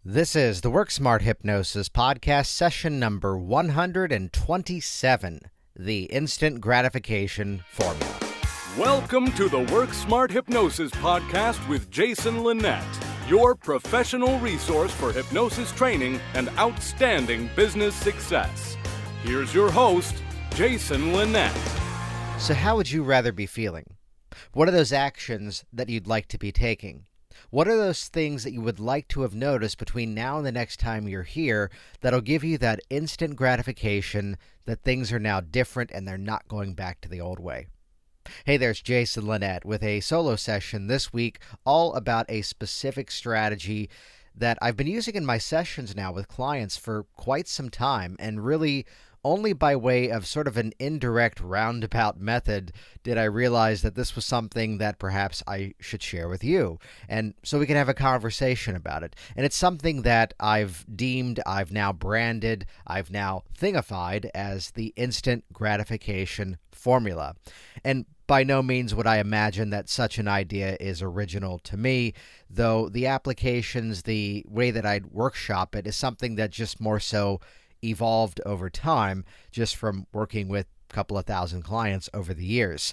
This is the Work Smart Hypnosis podcast session number 127, the instant gratification formula. Welcome to the Work Smart Hypnosis podcast with Jason Linett, your professional resource for hypnosis training and outstanding business success. Here's your host, Jason Linett. So how would you rather be feeling? What are those actions that you'd like to be taking? What are those things that you would like to have noticed between now and the next time you're here that'll give you that instant gratification that things are now different and they're not going back to the old way? Hey, there's Jason Linett with a solo session this week all about a specific strategy that I've been using in my sessions now with clients for quite some time, and really only by way of sort of an indirect roundabout method did I realize that this was something that perhaps I should share with you, and so we can have a conversation about it. And it's something that I've now branded, I've now thingified as the instant gratification formula. And by no means would I imagine that such an idea is original to me, though the applications, the way that I'd workshop it is something that just more so evolved over time, just from working with a couple of thousand clients over the years.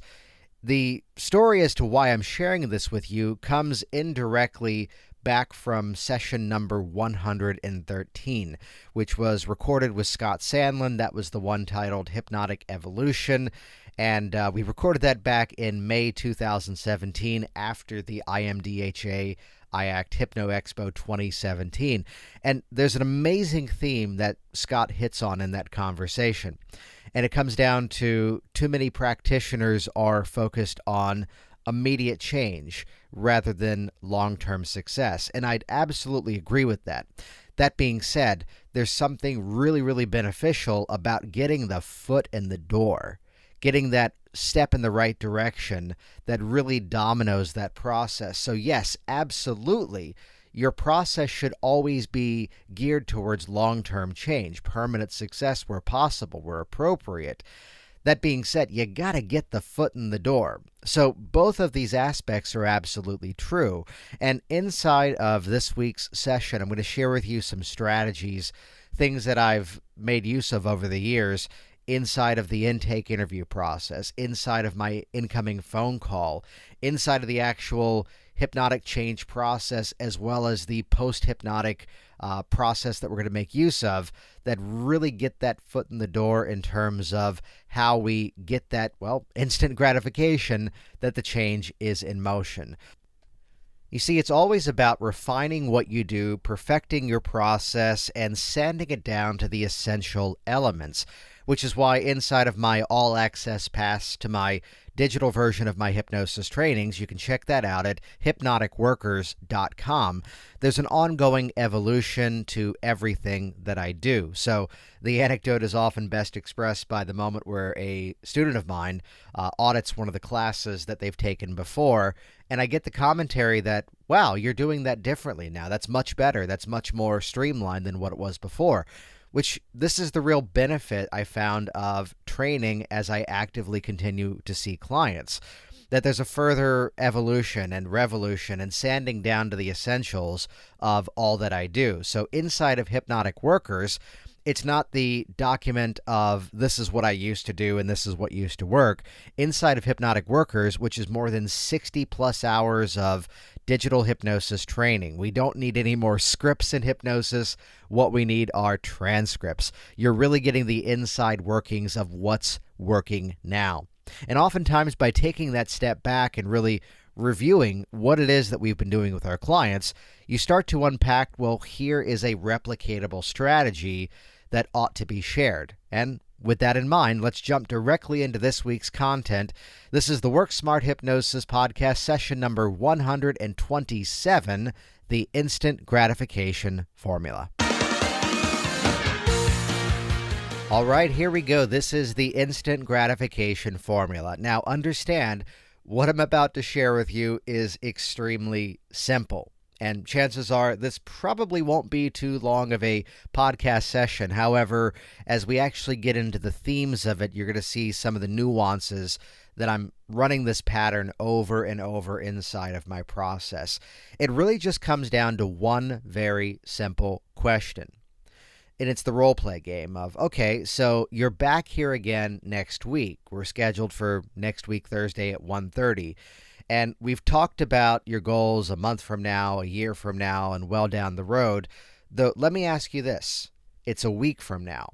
The story as to why I'm sharing this with you comes indirectly back from session number 113, which was recorded with Scott Sandlin. That was the one titled Hypnotic Evolution. And we recorded that back in May 2017 after the IMDHA IACT Hypno Expo 2017. And there's an amazing theme that Scott hits on in that conversation. And it comes down to too many practitioners are focused on immediate change rather than long-term success. And I'd absolutely agree with that. That being said, there's something really, really beneficial about getting the foot in the door, getting that step in the right direction that really dominoes that process. So yes, absolutely, your process should always be geared towards long-term change, permanent success where possible, where appropriate. That being said, you got to get the foot in the door. So both of these aspects are absolutely true. And inside of this week's session, I'm going to share with you some strategies, things that I've made use of over the years inside of the intake interview process, inside of my incoming phone call, inside of the actual hypnotic change process, as well as the post-hypnotic process that we're going to make use of, that really get that foot in the door in terms of how we get that, instant gratification that the change is in motion. You see, it's always about refining what you do, perfecting your process, and sanding it down to the essential elements, which is why inside of my all-access pass to my digital version of my hypnosis trainings, you can check that out at hypnoticworkers.com. There's an ongoing evolution to everything that I do. So the anecdote is often best expressed by the moment where a student of mine audits one of the classes that they've taken before, and I get the commentary that, wow, you're doing that differently now. That's much better. That's much more streamlined than what it was before. Which this is the real benefit I found of training as I actively continue to see clients, that there's a further evolution and revolution and sanding down to the essentials of all that I do. So inside of Hypnotic Workers, it's not the document of this is what I used to do and this is what used to work. Inside of Hypnotic Workers, which is more than 60 plus hours of digital hypnosis training. We don't need any more scripts in hypnosis. What we need are transcripts. You're really getting the inside workings of what's working now. And oftentimes by taking that step back and really reviewing what it is that we've been doing with our clients, you start to unpack, well, here is a replicatable strategy that ought to be shared. And with that in mind, let's jump directly into this week's content. This is the Work Smart Hypnosis podcast, session number 127, the instant gratification formula. All right, here we go. This is the instant gratification formula. Now, understand, what I'm about to share with you is extremely simple. And chances are this probably won't be too long of a podcast session. However, as we actually get into the themes of it, you're going to see some of the nuances that I'm running this pattern over and over inside of my process. It really just comes down to one very simple question. And it's the role play game of, okay, so you're back here again next week. We're scheduled for next week, Thursday at 1:30. And we've talked about your goals a month from now, a year from now, and well down the road. Though, let me ask you this. It's a week from now.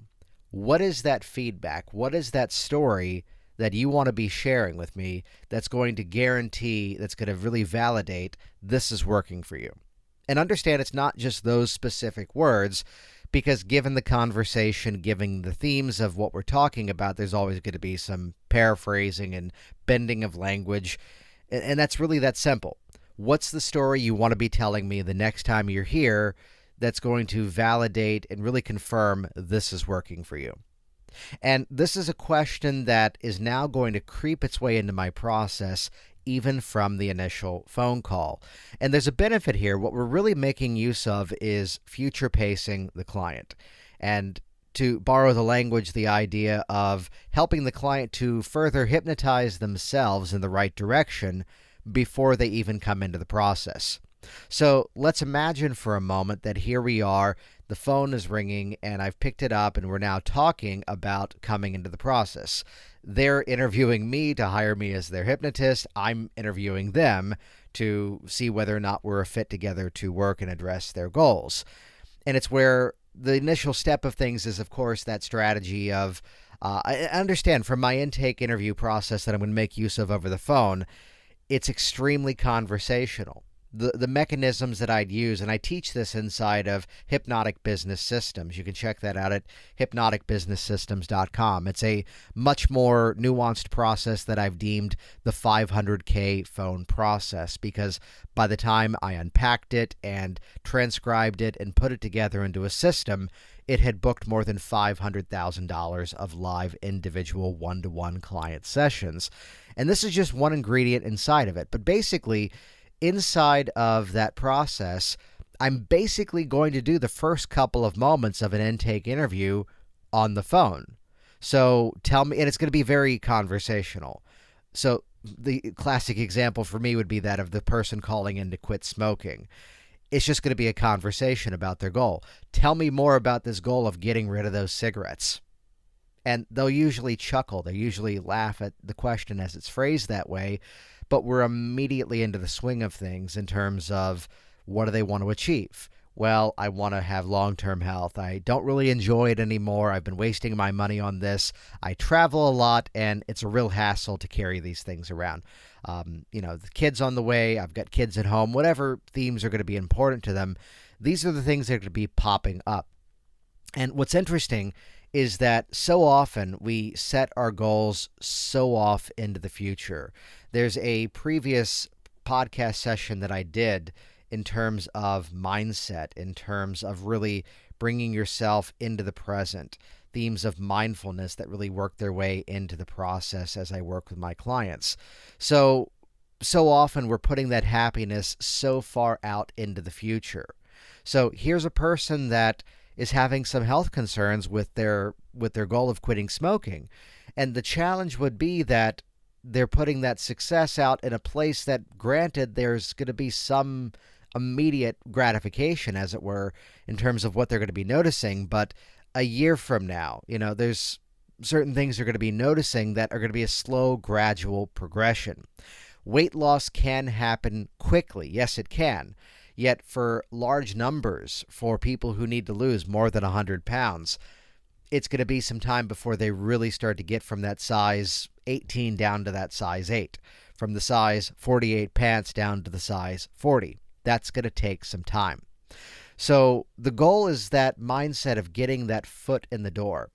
What is that feedback? What is that story that you want to be sharing with me that's going to guarantee, that's going to really validate this is working for you? And understand it's not just those specific words, because given the conversation, given the themes of what we're talking about, there's always going to be some paraphrasing and bending of language. And that's really that simple. What's the story you want to be telling me the next time you're here that's going to validate and really confirm this is working for you? And this is a question that is now going to creep its way into my process even from the initial phone call. And there's a benefit here. What we're really making use of is future pacing the client. And to borrow the language, the idea of helping the client to further hypnotize themselves in the right direction before they even come into the process. So let's imagine for a moment that here we are, the phone is ringing, and I've picked it up, and we're now talking about coming into the process. They're interviewing me to hire me as their hypnotist. I'm interviewing them to see whether or not we're a fit together to work and address their goals. And it's where the initial step of things is, of course, that strategy of, I understand from my intake interview process that I'm going to make use of over the phone, it's extremely conversational. The mechanisms that I'd use, and I teach this inside of Hypnotic Business Systems. You can check that out at hypnoticbusinesssystems.com. It's a much more nuanced process that I've deemed the 500K phone process, because by the time I unpacked it and transcribed it and put it together into a system, it had booked more than $500,000 of live individual one-to-one client sessions. And this is just one ingredient inside of it. But basically, inside of that process, I'm basically going to do the first couple of moments of an intake interview on the phone. So tell me, and it's going to be very conversational. So the classic example for me would be that of the person calling in to quit smoking. It's just going to be a conversation about their goal. Tell me more about this goal of getting rid of those cigarettes. And they'll usually chuckle. They usually laugh at the question as it's phrased that way. But we're immediately into the swing of things in terms of what do they want to achieve? Well, I want to have long-term health. I don't really enjoy it anymore. I've been wasting my money on this. I travel a lot, and it's a real hassle to carry these things around. The kids on the way, I've got kids at home, whatever themes are going to be important to them. These are the things that are going to be popping up. And what's interesting is that so often we set our goals so off into the future. There's a previous podcast session that I did in terms of mindset, in terms of really bringing yourself into the present, themes of mindfulness that really work their way into the process as I work with my clients. So often we're putting that happiness so far out into the future. So here's a person that is having some health concerns with their goal of quitting smoking. And the challenge would be that they're putting that success out in a place that, granted, there's going to be some immediate gratification, as it were, in terms of what they're going to be noticing. But a year from now, there's certain things they're going to be noticing that are going to be a slow, gradual progression. Weight loss can happen quickly. Yes, it can. Yet for large numbers, for people who need to lose more than 100 pounds, it's going to be some time before they really start to get from that size 18 down to that size 8, from the size 48 pants down to the size 40. That's going to take some time. So the goal is that mindset of getting that foot in the door.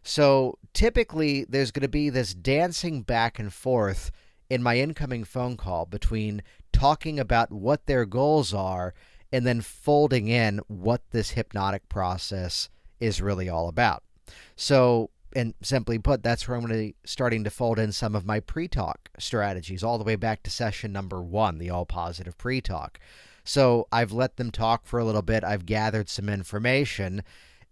So typically there's going to be this dancing back and forth in my incoming phone call between talking about what their goals are and then folding in what this hypnotic process is really all about. So, and simply put, that's where I'm going to be starting to fold in some of my pre-talk strategies all the way back to session number 1, the all positive pre-talk. So I've let them talk for a little bit. I've gathered some information,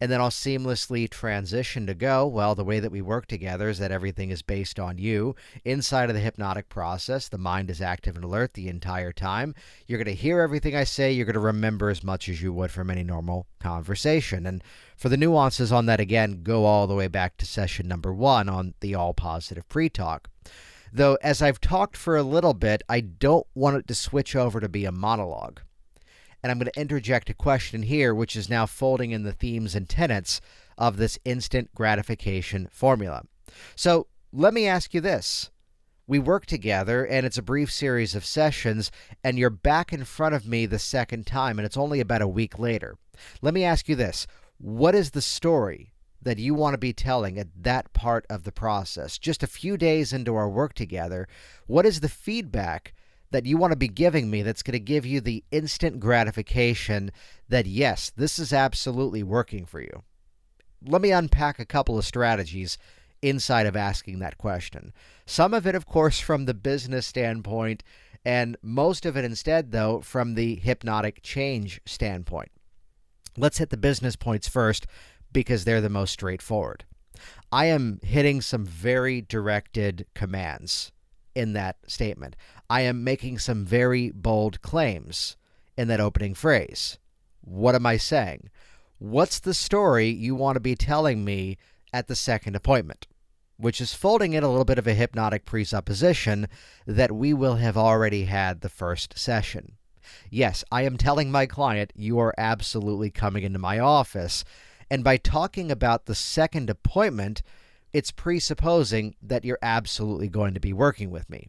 and then I'll seamlessly transition to go. Well, the way that we work together is that everything is based on you. Inside of the hypnotic process, the mind is active and alert the entire time. You're going to hear everything I say. You're going to remember as much as you would from any normal conversation. And for the nuances on that, again, go all the way back to session number 1 on the all positive pre-talk. Though, as I've talked for a little bit, I don't want it to switch over to be a monologue. And I'm going to interject a question here, which is now folding in the themes and tenets of this instant gratification formula. So let me ask you this. We work together, and it's a brief series of sessions, and you're back in front of me the second time, and it's only about a week later. Let me ask you this. What is the story that you want to be telling at that part of the process? Just a few days into our work together, what is the feedback that you want to be giving me that's going to give you the instant gratification that, yes, this is absolutely working for you? Let me unpack a couple of strategies inside of asking that question. Some of it, of course, from the business standpoint, and most of it instead, though, from the hypnotic change standpoint. Let's hit the business points first because they're the most straightforward. I am hitting some very directed commands in that statement. I am making some very bold claims in that opening phrase. What am I saying? What's the story you want to be telling me at the second appointment? Which is folding in a little bit of a hypnotic presupposition that we will have already had the first session. Yes, I am telling my client, you are absolutely coming into my office. And by talking about the second appointment, it's presupposing that you're absolutely going to be working with me.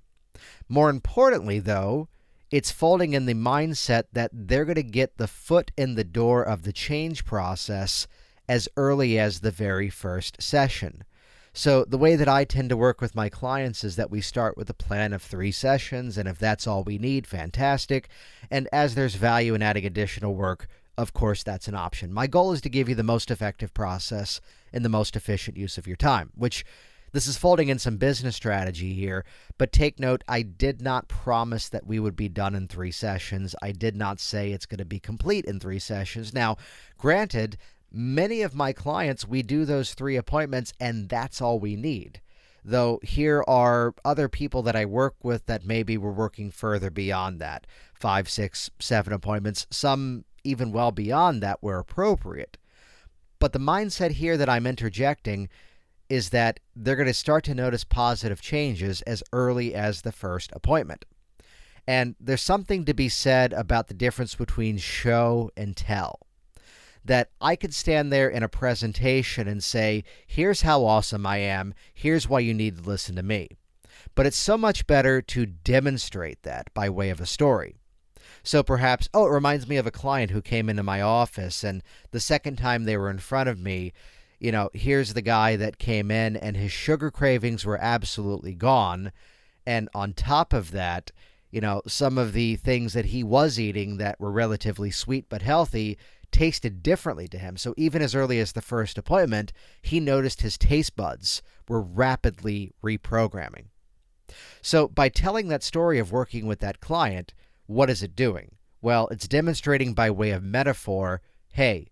More importantly, though, it's folding in the mindset that they're going to get the foot in the door of the change process as early as the very first session. So the way that I tend to work with my clients is that we start with a plan of 3 sessions, and if that's all we need, fantastic. And as there's value in adding additional work, of course, that's an option. My goal is to give you the most effective process and the most efficient use of your time, which this is folding in some business strategy here. But take note, I did not promise that we would be done in 3 sessions. I did not say it's going to be complete in 3 sessions. Now, granted, many of my clients, we do those 3 appointments, and that's all we need. Though here are other people that I work with that maybe we're working further beyond that. 5, 6, 7 appointments, some even well beyond that where appropriate. But the mindset here that I'm interjecting is that they're going to start to notice positive changes as early as the first appointment. And there's something to be said about the difference between show and tell. That I could stand there in a presentation and say, here's how awesome I am, here's why you need to listen to me. But it's so much better to demonstrate that by way of a story. So perhaps, it reminds me of a client who came into my office, and the second time they were in front of me, here's the guy that came in and his sugar cravings were absolutely gone. And on top of that, some of the things that he was eating that were relatively sweet but healthy tasted differently to him. So even as early as the first appointment, he noticed his taste buds were rapidly reprogramming. So by telling that story of working with that client, what is it doing? Well, it's demonstrating by way of metaphor, hey,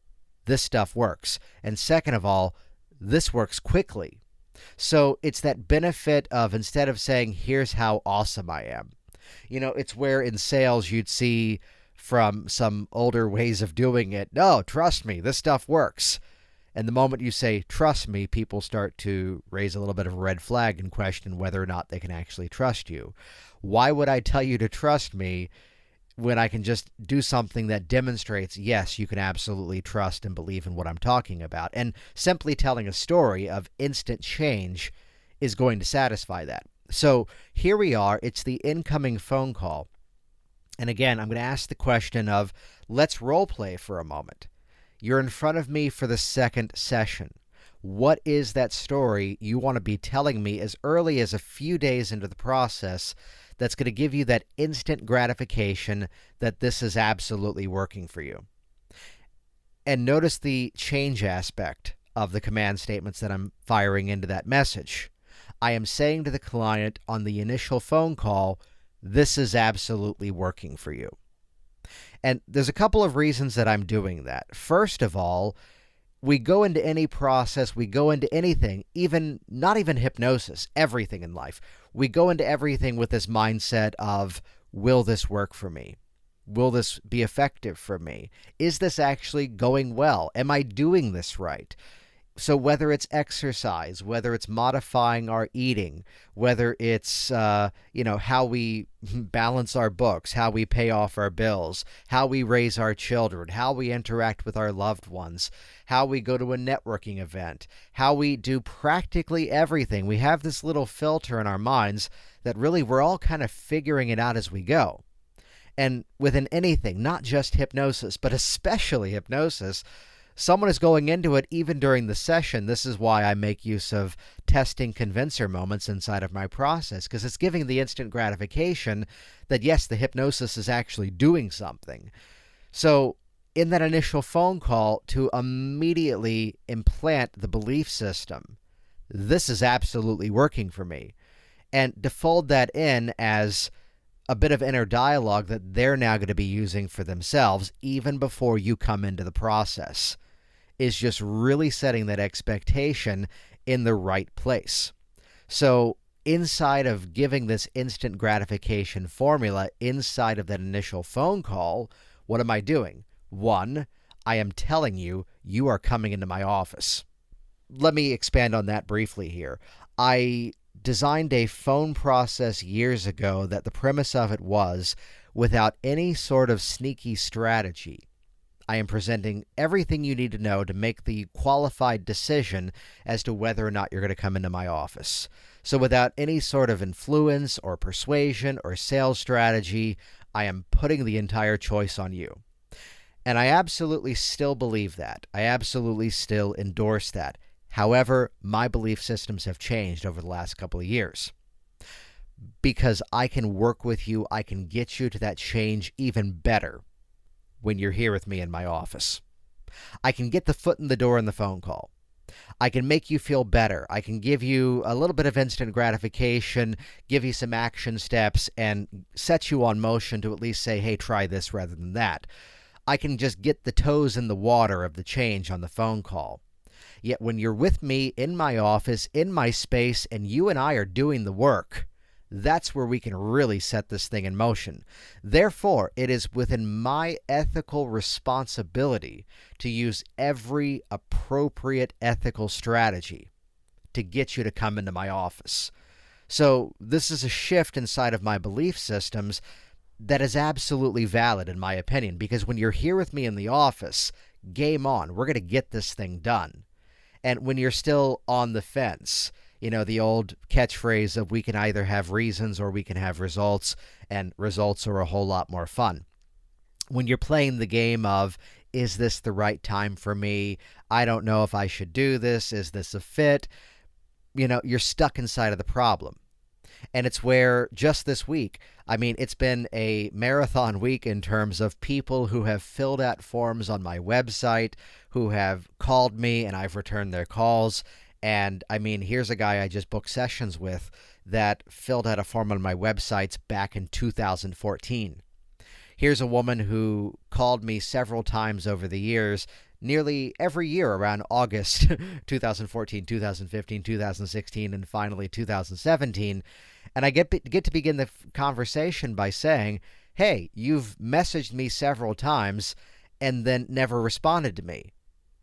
this stuff works. And second of all, this works quickly. So it's that benefit of, instead of saying, here's how awesome I am. It's where in sales you'd see from some older ways of doing it, no, trust me, this stuff works. And the moment you say, trust me, people start to raise a little bit of a red flag and question whether or not they can actually trust you. Why would I tell you to trust me when I can just do something that demonstrates, yes, you can absolutely trust and believe in what I'm talking about? And simply telling a story of instant change is going to satisfy that. So here we are. It's the incoming phone call. And again, I'm going to ask the question of, let's role play for a moment. You're in front of me for the second session. What is that story you want to be telling me as early as a few days into the process that's going to give you that instant gratification that this is absolutely working for you? And notice the change aspect of the command statements that I'm firing into that message. I am saying to the client on the initial phone call, this is absolutely working for you. And there's a couple of reasons that I'm doing that. First of all, we go into any process, we go into anything, even not even hypnosis, everything in life. We go into everything with this mindset of, will this work for me? Will this be effective for me? Is this actually going well? Am I doing this right? So whether it's exercise, whether it's modifying our eating, whether it's how we balance our books, how we pay off our bills, how we raise our children, how we interact with our loved ones, how we go to a networking event, how we do practically everything. We have this little filter in our minds that really we're all kind of figuring it out as we go. And within anything, not just hypnosis, but especially hypnosis, someone is going into it even during the session. This is why I make use of testing convincer moments inside of my process, because it's giving the instant gratification that, yes, the hypnosis is actually doing something. So in that initial phone call, to immediately implant the belief system, this is absolutely working for me, and to fold that in as a bit of inner dialogue that they're now going to be using for themselves even before you come into the process, is just really setting that expectation in the right place. So inside of giving this instant gratification formula, inside of that initial phone call, what am I doing? One, I am telling you, you are coming into my office. Let me expand on that briefly here. I designed a phone process years ago that the premise of it was, without any sort of sneaky strategy, I am presenting everything you need to know to make the qualified decision as to whether or not you're going to come into my office. So without any sort of influence or persuasion or sales strategy, I am putting the entire choice on you. And I absolutely still believe that. I absolutely still endorse that. However, my belief systems have changed over the last couple of years, because I can work with you. I can get you to that change even better when you're here with me in my office. I can get the foot in the door in the phone call. I can make you feel better. I can give you a little bit of instant gratification, give you some action steps, and set you on motion to at least say, hey, try this rather than that. I can just get the toes in the water of the change on the phone call. Yet when you're with me in my office, in my space, and you and I are doing the work, that's where we can really set this thing in motion. Therefore, it is within my ethical responsibility to use every appropriate ethical strategy to get you to come into my office. So this is a shift inside of my belief systems that is absolutely valid in my opinion, because when you're here with me in the office, game on. We're going to get this thing done. And when you're still on the fence, the old catchphrase of we can either have reasons or we can have results, and results are a whole lot more fun. When you're playing the game of, is this the right time for me? I don't know if I should do this. Is this a fit? You're stuck inside of the problem. And it's where just this week, it's been a marathon week in terms of people who have filled out forms on my website, who have called me, and I've returned their calls. And here's a guy I just booked sessions with that filled out a form on my websites back in 2014. Here's a woman who called me several times over the years, nearly every year around August 2014, 2015, 2016, and finally 2017. And I get to begin the conversation by saying, hey, you've messaged me several times and then never responded to me.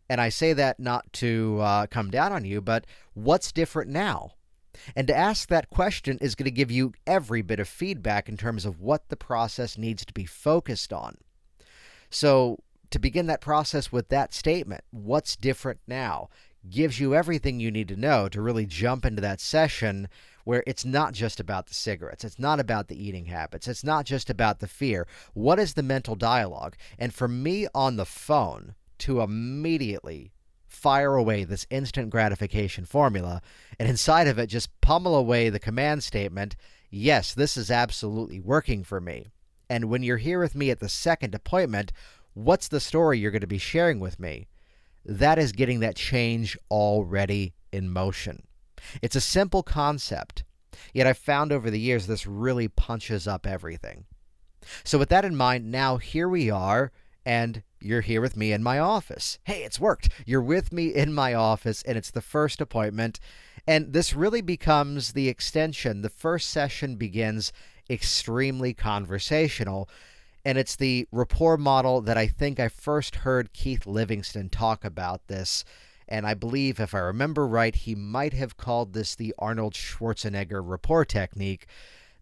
And I say that not to come down on you, but what's different now? And to ask that question is going to give you every bit of feedback in terms of what the process needs to be focused on. So to begin that process with that statement, what's different now, gives you everything you need to know to really jump into that session where it's not just about the cigarettes. It's not about the eating habits. It's not just about the fear. What is the mental dialogue? And for me on the phone to immediately fire away this instant gratification formula, and inside of it just pummel away the command statement, yes, this is absolutely working for me. And when you're here with me at the second appointment, what's the story you're going to be sharing with me? That is getting that change already in motion. It's a simple concept, yet I've found over the years this really punches up everything. So with that in mind, now here we are, and you're here with me in my office. Hey, it's worked. You're with me in my office, and it's the first appointment. And this really becomes the extension. The first session begins extremely conversational. And it's the rapport model that I think I first heard Keith Livingston talk about this. And I believe, if I remember right, he might have called this the Arnold Schwarzenegger rapport technique,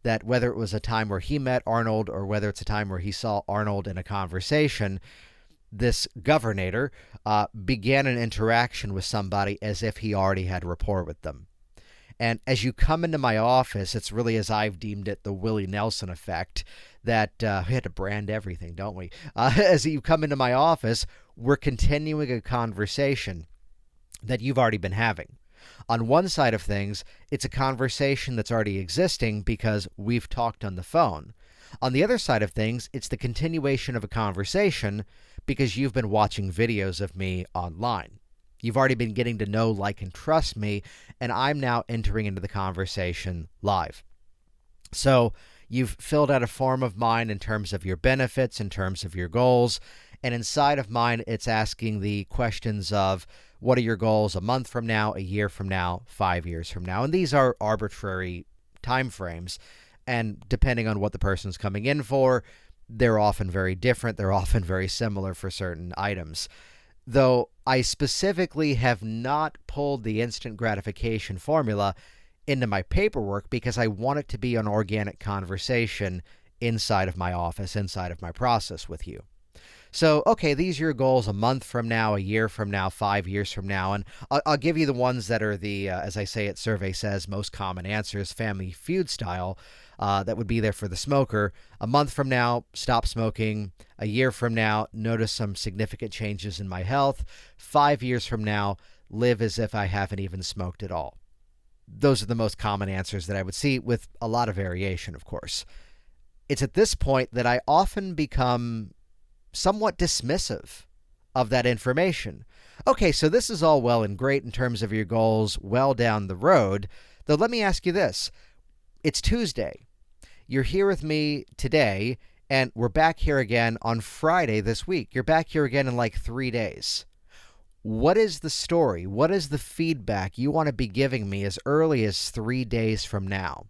that whether it was a time where he met Arnold or whether it's a time where he saw Arnold in a conversation, this governor began an interaction with somebody as if he already had rapport with them. And as you come into my office, it's really, as I've deemed it, the Willie Nelson effect, that we had to brand everything, don't we? As you come into my office, we're continuing a conversation that you've already been having. On one side of things, it's a conversation that's already existing because we've talked on the phone. On the other side of things, it's the continuation of a conversation because you've been watching videos of me online. You've already been getting to know, like, and trust me, and I'm now entering into the conversation live. So you've filled out a form of mine in terms of your benefits, in terms of your goals, and inside of mine, it's asking the questions of, what are your goals a month from now, a year from now, 5 years from now? And these are arbitrary time frames. And depending on what the person's coming in for, they're often very different. They're often very similar for certain items. Though I specifically have not pulled the instant gratification formula into my paperwork because I want it to be an organic conversation inside of my office, inside of my process with you. So, okay, these are your goals a month from now, a year from now, 5 years from now. And I'll give you the ones that are the, as I say it, survey says, most common answers, Family Feud style, that would be there for the smoker. A month from now, stop smoking. A year from now, notice some significant changes in my health. 5 years from now, live as if I haven't even smoked at all. Those are the most common answers that I would see, with a lot of variation, of course. It's at this point that I often become somewhat dismissive of that information. Okay, so this is all well and great in terms of your goals well down the road, though let me ask you this. It's Tuesday. You're here with me today, and we're back here again on Friday this week. You're back here again in like 3 days. What is the story? What is the feedback you want to be giving me as early as 3 days from now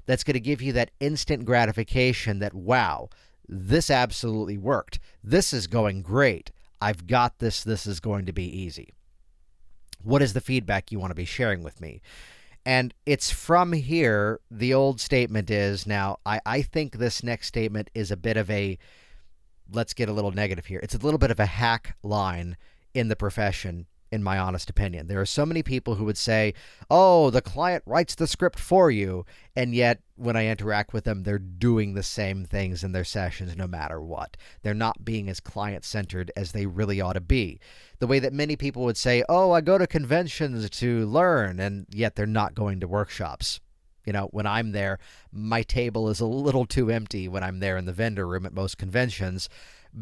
that's going to give you that instant gratification that, wow, this absolutely worked. This is going great. I've got this. This is going to be easy. What is the feedback you want to be sharing with me? And it's from here, the old statement is, now, I think this next statement is a bit of a, let's get a little negative here. It's a little bit of a hack line in the profession, in my honest opinion. There are so many people who would say, oh, the client writes the script for you. And yet, when I interact with them, they're doing the same things in their sessions no matter what. They're not being as client-centered as they really ought to be. The way that many people would say, oh, I go to conventions to learn, and yet they're not going to workshops. You know, when I'm there, my table is a little too empty when I'm there in the vendor room at most conventions,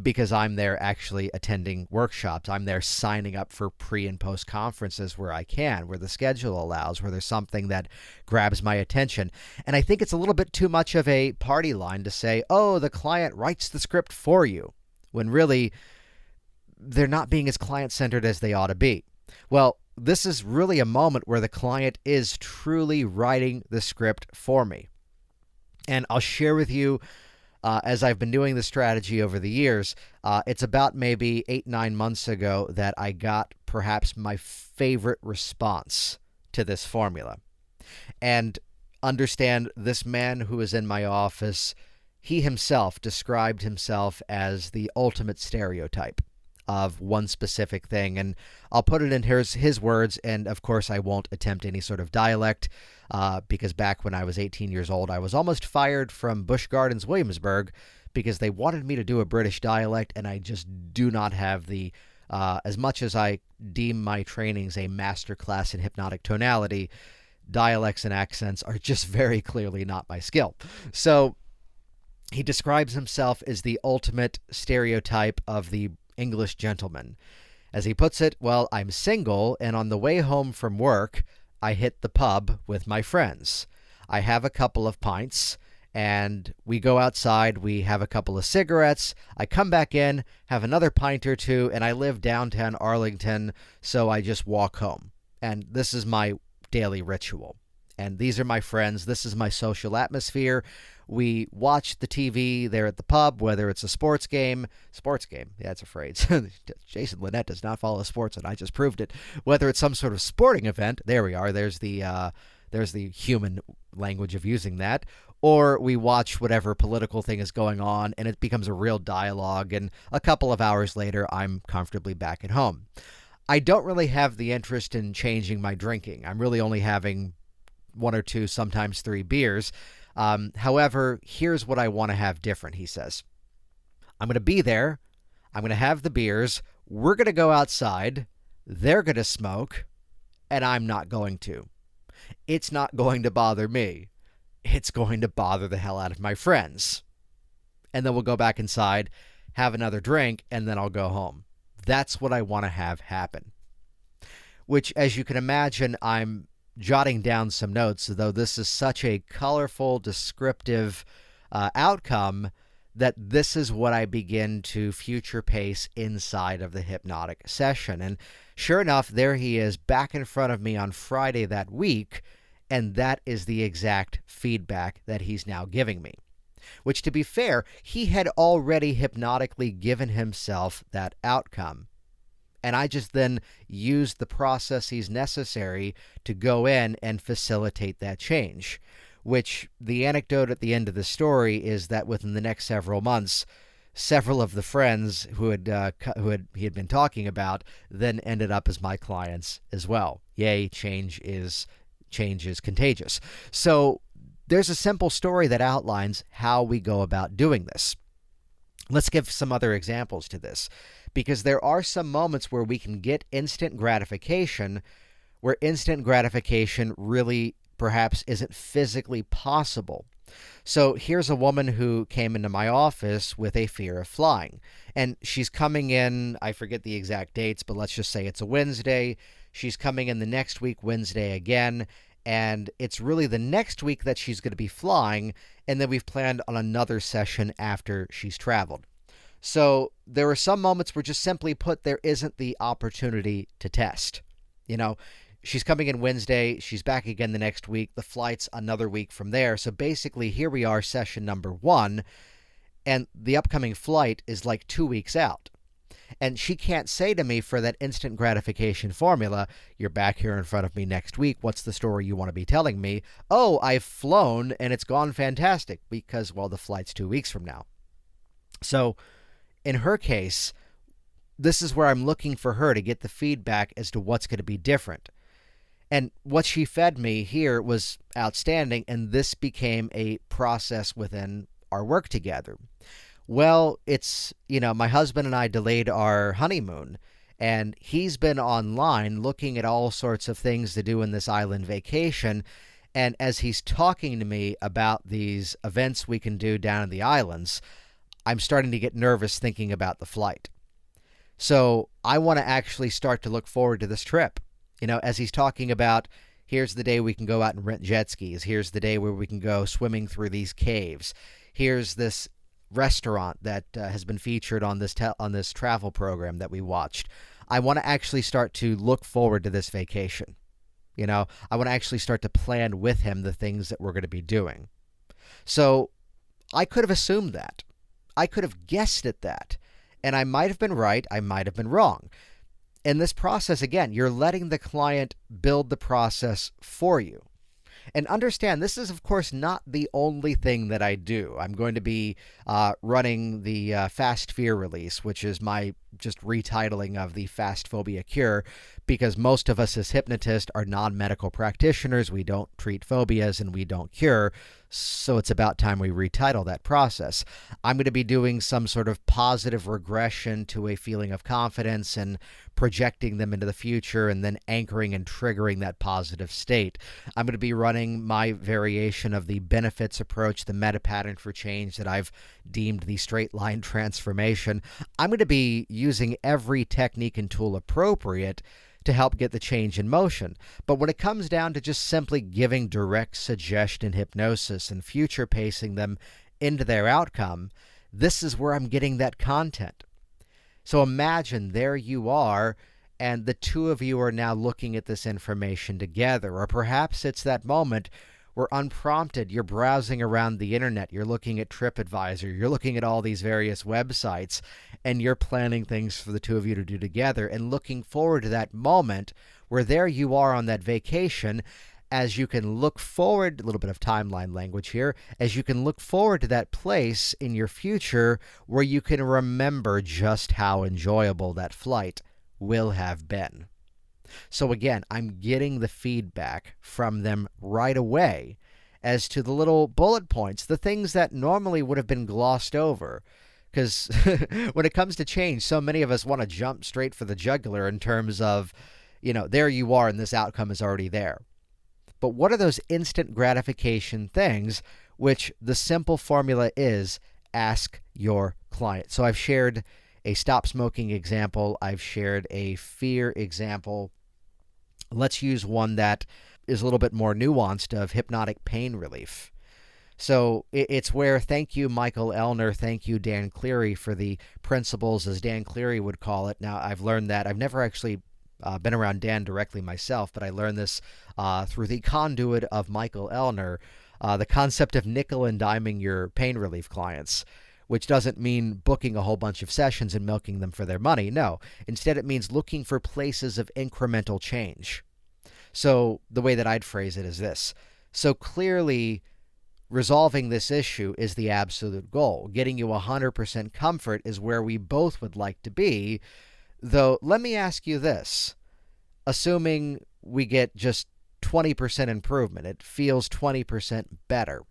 because I'm there actually attending workshops. I'm there signing up for pre and post conferences where I can, where the schedule allows, where there's something that grabs my attention. And I think it's a little bit too much of a party line to say, oh, the client writes the script for you, when really they're not being as client-centered as they ought to be. Well, this is really a moment where the client is truly writing the script for me. And I'll share with you, as I've been doing this strategy over the years, it's about maybe 8-9 months ago that I got perhaps my favorite response to this formula. And understand, this man who is in my office, he himself described himself as the ultimate stereotype of one specific thing. And I'll put it in his words, and of course I won't attempt any sort of dialect, because back when I was 18 years old, I was almost fired from Busch Gardens, Williamsburg, because they wanted me to do a British dialect, and I just do not have the, as much as I deem my trainings a masterclass in hypnotic tonality, dialects and accents are just very clearly not my skill. So he describes himself as the ultimate stereotype of the English gentleman. As he puts it, well, I'm single, and on the way home from work, I hit the pub with my friends. I have a couple of pints, And we go outside, we have a couple of cigarettes. I come back in, have another pint or two, and I live downtown Arlington, so I just walk home. And this is my daily ritual. And these are my friends. This is my social atmosphere. We watch the TV there at the pub, whether it's a sports game. Sports game, yeah, that's a phrase. Jason Linett does not follow sports, and I just proved it. Whether it's some sort of sporting event, there we are. There's the human language of using that. Or we watch whatever political thing is going on, and it becomes a real dialogue. And a couple of hours later, I'm comfortably back at home. I don't really have the interest in changing my drinking. I'm really only having 1 or 2, sometimes 3 beers. However, here's what I want to have different, he says. I'm going to be there. I'm going to have the beers. We're going to go outside. They're going to smoke. And I'm not going to. It's not going to bother me. It's going to bother the hell out of my friends. And then we'll go back inside, have another drink, and then I'll go home. That's what I want to have happen. Which, as you can imagine, I'm jotting down some notes, though this is such a colorful, descriptive outcome that this is what I begin to future pace inside of the hypnotic session. And sure enough, there he is back in front of me on Friday that week, and that is the exact feedback that he's now giving me. Which, to be fair, he had already hypnotically given himself that outcome. And I just then used the processes necessary to go in and facilitate that change. Which, the anecdote at the end of the story is that within the next several months, several of the friends who he had been talking about then ended up as my clients as well. Yay, change is contagious. So there's a simple story that outlines how we go about doing this. Let's give some other examples to this, because there are some moments where we can get instant gratification, where instant gratification really perhaps isn't physically possible. So here's a woman who came into my office with a fear of flying, and she's coming in, I forget the exact dates, but let's just say it's a Wednesday. She's coming in the next week, Wednesday again, and it's really the next week that she's going to be flying, and then we've planned on another session after she's traveled. So there are some moments where, just simply put, there isn't the opportunity to test. You know, she's coming in Wednesday, she's back again the next week, the flight's another week from there. So basically, here we are, session number 1, and the upcoming flight is like 2 weeks out. And she can't say to me for that instant gratification formula, you're back here in front of me next week, what's the story you want to be telling me? Oh, I've flown and it's gone fantastic, because, well, the flight's 2 weeks from now. So in her case, this is where I'm looking for her to get the feedback as to what's going to be different. And what she fed me here was outstanding, and this became a process within our work together. Well, it's, my husband and I delayed our honeymoon, and he's been online looking at all sorts of things to do in this island vacation. And as he's talking to me about these events we can do down in the islands, I'm starting to get nervous thinking about the flight. So I want to actually start to look forward to this trip. As he's talking about, here's the day we can go out and rent jet skis. Here's the day where we can go swimming through these caves. Here's this restaurant that has been featured on this travel program that we watched. I want to actually start to look forward to this vacation. I want to actually start to plan with him the things that we're going to be doing. So I could have assumed that. I could have guessed at that. And I might have been right. I might have been wrong. In this process, again, you're letting the client build the process for you. And understand, this is, of course, not the only thing that I do. I'm going to be running the Fast Fear release, which is my just retitling of the Fast Phobia Cure, because most of us as hypnotists are non-medical practitioners. We don't treat phobias and we don't cure. So it's about time we retitle that process. I'm going to be doing some sort of positive regression to a feeling of confidence and projecting them into the future and then anchoring and triggering that positive state. I'm going to be running my variation of the benefits approach, the meta pattern for change that I've deemed the straight line transformation. I'm going to be using every technique and tool appropriate to help get the change in motion. But when it comes down to just simply giving direct suggestion hypnosis and future pacing them into their outcome, this is where I'm getting that content. So imagine there you are, and the two of you are now looking at this information together. Or perhaps it's that moment where unprompted you're browsing around the internet, you're looking at TripAdvisor, you're looking at all these various websites, and you're planning things for the two of you to do together and looking forward to that moment where there you are on that vacation. As you can look forward, a little bit of timeline language here, as you can look forward to that place in your future where you can remember just how enjoyable that flight will have been. So again, I'm getting the feedback from them right away as to the little bullet points, the things that normally would have been glossed over. Because when it comes to change, so many of us want to jump straight for the jugular in terms of, there you are and this outcome is already there. But what are those instant gratification things, which the simple formula is ask your client? So I've shared a stop smoking example. I've shared a fear example. Let's use one that is a little bit more nuanced of hypnotic pain relief. So it's where, thank you, Michael Elner, thank you, Dan Cleary, for the principles, as Dan Cleary would call it. Now, I've learned that. I've never actually been around Dan directly myself, but I learned this through the conduit of Michael Elner, the concept of nickel and diming your pain relief clients, which doesn't mean booking a whole bunch of sessions and milking them for their money. No, instead it means looking for places of incremental change. So the way that I'd phrase it is this. So clearly, resolving this issue is the absolute goal. Getting you 100% comfort is where we both would like to be. Though, let me ask you this. Assuming we get just 20% improvement, it feels 20% better.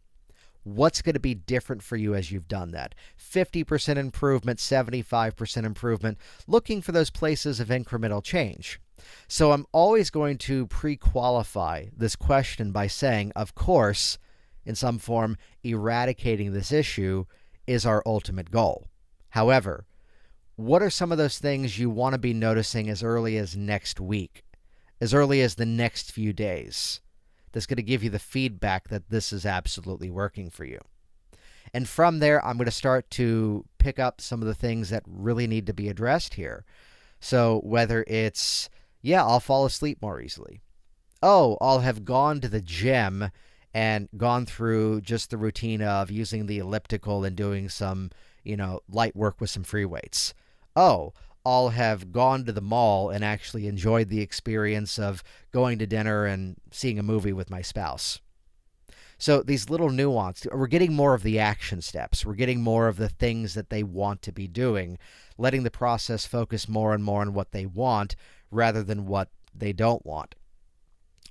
What's going to be different for you as you've done that? 50% improvement, 75% improvement, looking for those places of incremental change. So I'm always going to pre-qualify this question by saying, of course, in some form, eradicating this issue is our ultimate goal. However, what are some of those things you want to be noticing as early as next week, as early as the next few days, that's going to give you the feedback that this is absolutely working for you? And from there, I'm going to start to pick up some of the things that really need to be addressed here. So whether it's, I'll fall asleep more easily. Oh, I'll have gone to the gym and gone through just the routine of using the elliptical and doing some, light work with some free weights. Oh, I'll have gone to the mall and actually enjoyed the experience of going to dinner and seeing a movie with my spouse. So these little nuances, we're getting more of the action steps. We're getting more of the things that they want to be doing, letting the process focus more and more on what they want rather than what they don't want.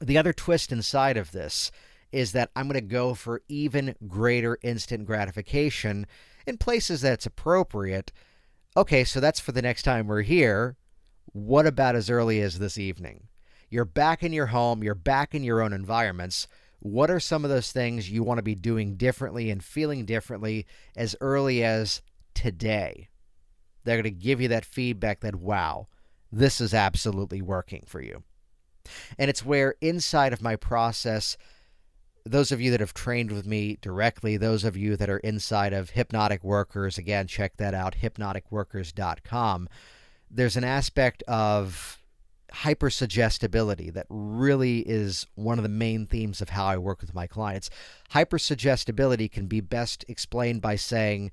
The other twist inside of this is that I'm going to go for even greater instant gratification in places that's appropriate. Okay, so that's for the next time we're here. What about as early as this evening? You're back in your home. You're back in your own environments. What are some of those things you want to be doing differently and feeling differently as early as today? They're going to give you that feedback that, wow, this is absolutely working for you. And it's where inside of my process, those of you that have trained with me directly, those of you that are inside of Hypnotic Workers, again, check that out, hypnoticworkers.com. There's an aspect of hypersuggestibility that really is one of the main themes of how I work with my clients. Hypersuggestibility can be best explained by saying,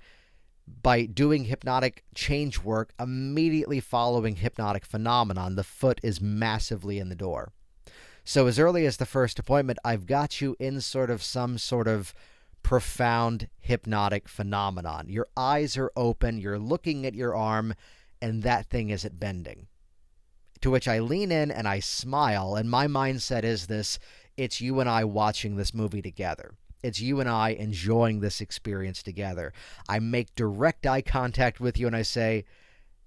by doing hypnotic change work immediately following hypnotic phenomenon, the foot is massively in the door. So as early as the first appointment, I've got you in some sort of profound hypnotic phenomenon. Your eyes are open, you're looking at your arm, and that thing isn't bending. To which I lean in and I smile, and my mindset is this: it's you and I watching this movie together. It's you and I enjoying this experience together. I make direct eye contact with you and I say,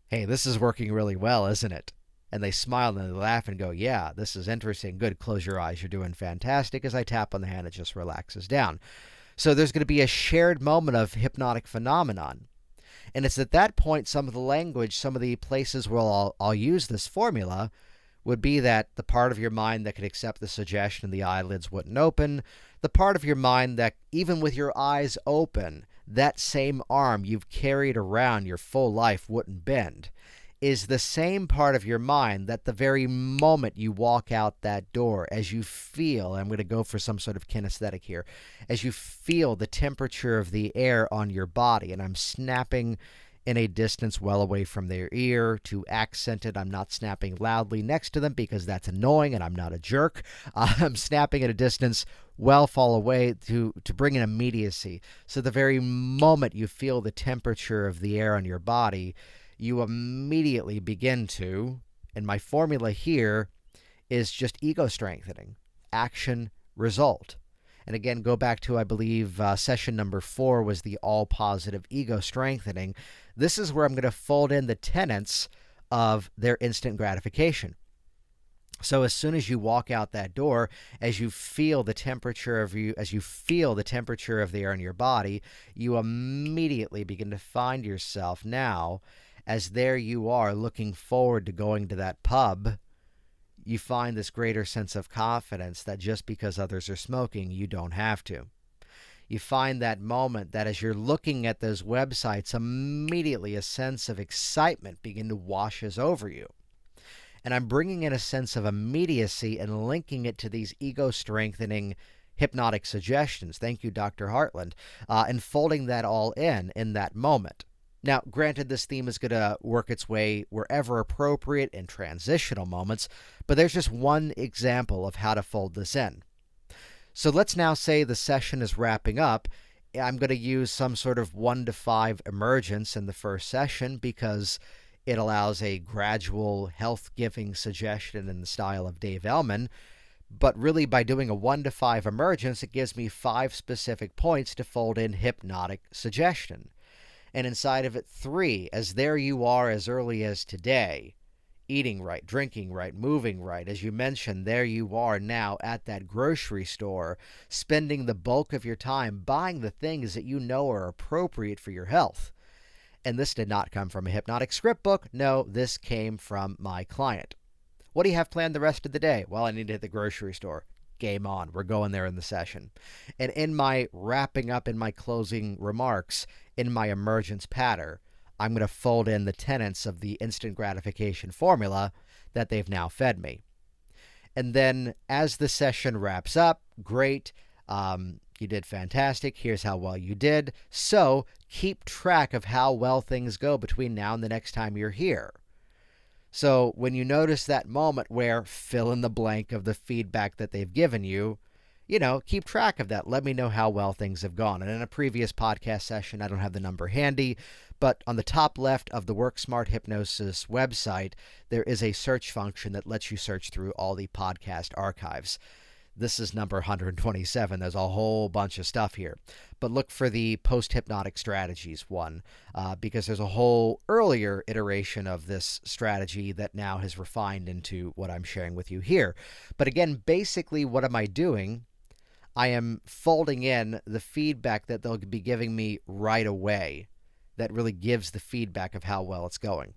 hey, this is working really well, isn't it? And they smile and they laugh and go, yeah, this is interesting. Good, close your eyes. You're doing fantastic. As I tap on the hand, it just relaxes down. So there's going to be a shared moment of hypnotic phenomenon. And it's at that point, some of the language, some of the places where I'll use this formula would be that the part of your mind that could accept the suggestion the eyelids wouldn't open, the part of your mind that even with your eyes open, that same arm you've carried around your full life wouldn't bend, is the same part of your mind that the very moment you walk out that door, as you feel, I'm going to go for some sort of kinesthetic here, as you feel the temperature of the air on your body, and I'm snapping in a distance well away from their ear to accent it. I'm not snapping loudly next to them because that's annoying and I'm not a jerk. I'm snapping at a distance well far away to bring in immediacy. So the very moment you feel the temperature of the air on your body, you immediately begin to, and my formula here is just ego strengthening, action, result. And again, go back to, I believe, session number 4 was the all positive ego strengthening. This is where I'm going to fold in the tenets of their instant gratification. So as soon as you walk out that door, as you feel the temperature of the air in your body, you immediately begin to find yourself now, as there you are looking forward to going to that pub. You find this greater sense of confidence that just because others are smoking, you don't have to. You find that moment that as you're looking at those websites, immediately a sense of excitement begin to washes over you. And I'm bringing in a sense of immediacy and linking it to these ego-strengthening hypnotic suggestions. Thank you, Dr. Hartland. And folding that all in that moment. Now, granted, this theme is going to work its way wherever appropriate in transitional moments, but there's just one example of how to fold this in. So let's now say the session is wrapping up. I'm going to use some sort of 1 to 5 emergence in the first session because it allows a gradual health-giving suggestion in the style of Dave Ellman. But really, by doing a 1 to 5 emergence, it gives me 5 specific points to fold in hypnotic suggestion. And inside of it, 3, as there you are as early as today, eating right, drinking right, moving right. As you mentioned, there you are now at that grocery store, spending the bulk of your time buying the things that you know are appropriate for your health. And this did not come from a hypnotic script book. No, this came from my client. What do you have planned the rest of the day? Well, I need to hit the grocery store. Game on. We're going there in the session. And in my wrapping up, in my closing remarks, in my emergence patter, I'm going to fold in the tenets of the instant gratification formula that they've now fed me. And then as the session wraps up, great, you did fantastic. Here's how well you did. So keep track of how well things go between now and the next time you're here. So when you notice that moment where fill in the blank of the feedback that they've given you, keep track of that. Let me know how well things have gone. And in a previous podcast session, I don't have the number handy, but on the top left of the Work Smart Hypnosis website, there is a search function that lets you search through all the podcast archives. This is number 127. There's a whole bunch of stuff here. But look for the post-hypnotic strategies one, because there's a whole earlier iteration of this strategy that now has refined into what I'm sharing with you here. But again, basically, what am I doing? I am folding in the feedback that they'll be giving me right away that really gives the feedback of how well it's going.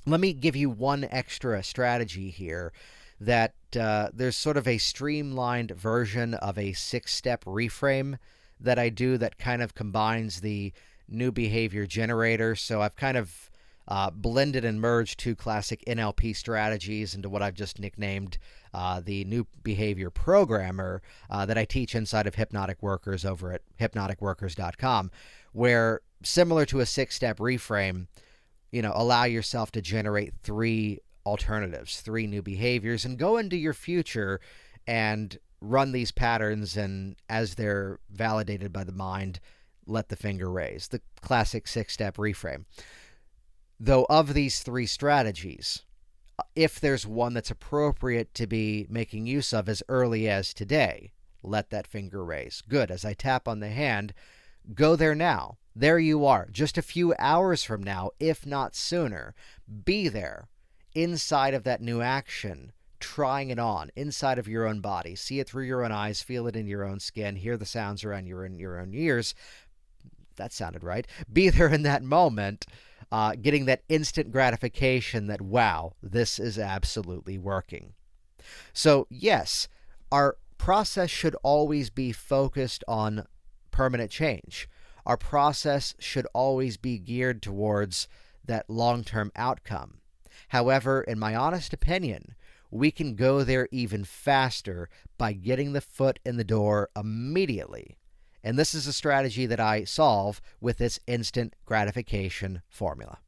Let me give you one extra strategy here that there's sort of a streamlined version of a 6-step reframe that I do that kind of combines the new behavior generator. So I've kind of blended and merged 2 classic NLP strategies into what I've just nicknamed the new behavior programmer that I teach inside of Hypnotic Workers over at hypnoticworkers.com, where similar to a 6-step reframe, allow yourself to generate 3 alternatives, 3 new behaviors, and go into your future and run these patterns, and as they're validated by the mind, let the finger raise. The classic 6-step reframe. Though of these 3 strategies, if there's one that's appropriate to be making use of as early as today, let that finger raise. Good. As I tap on the hand, go there now. There you are, just a few hours from now, if not sooner. Be there, inside of that new action, trying it on, inside of your own body. See it through your own eyes, feel it in your own skin, hear the sounds around your own ears. That sounded right. Be there in that moment, getting that instant gratification that, wow, this is absolutely working. So yes, our process should always be focused on permanent change. Our process should always be geared towards that long-term outcome. However, in my honest opinion, we can go there even faster by getting the foot in the door immediately. And this is a strategy that I solve with this instant gratification formula.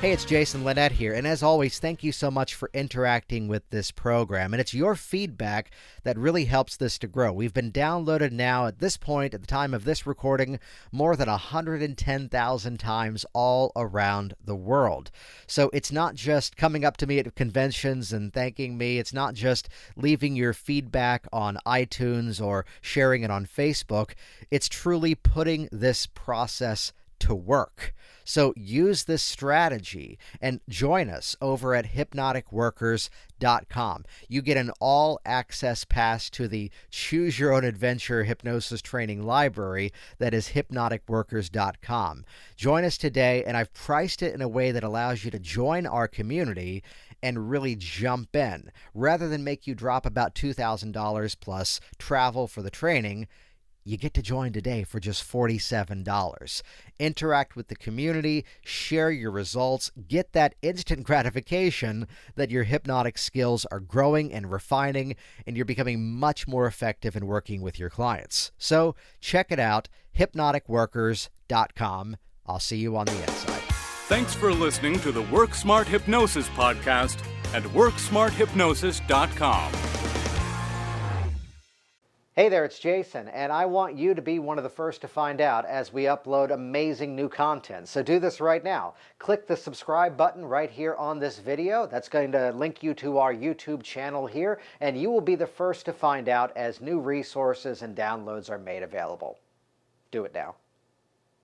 Hey, it's Jason Linett here, and as always, thank you so much for interacting with this program. And it's your feedback that really helps this to grow. We've been downloaded now at this point, at the time of this recording, more than 110,000 times all around the world. So it's not just coming up to me at conventions and thanking me. It's not just leaving your feedback on iTunes or sharing it on Facebook. It's truly putting this process to work. So use this strategy and join us over at hypnoticworkers.com. You get an all-access pass to the Choose Your Own Adventure Hypnosis Training Library that is hypnoticworkers.com. Join us today, and I've priced it in a way that allows you to join our community and really jump in. Rather than make you drop about $2,000 plus travel for the training, you get to join today for just $47. Interact with the community, share your results, get that instant gratification that your hypnotic skills are growing and refining, and you're becoming much more effective in working with your clients. So check it out, hypnoticworkers.com. I'll see you on the inside. Thanks for listening to the Work Smart Hypnosis podcast at WorkSmartHypnosis.com. Hey there, it's Jason, and I want you to be one of the first to find out as we upload amazing new content. So do this right now. Click the subscribe button right here on this video. That's going to link you to our YouTube channel here, and you will be the first to find out as new resources and downloads are made available. Do it now.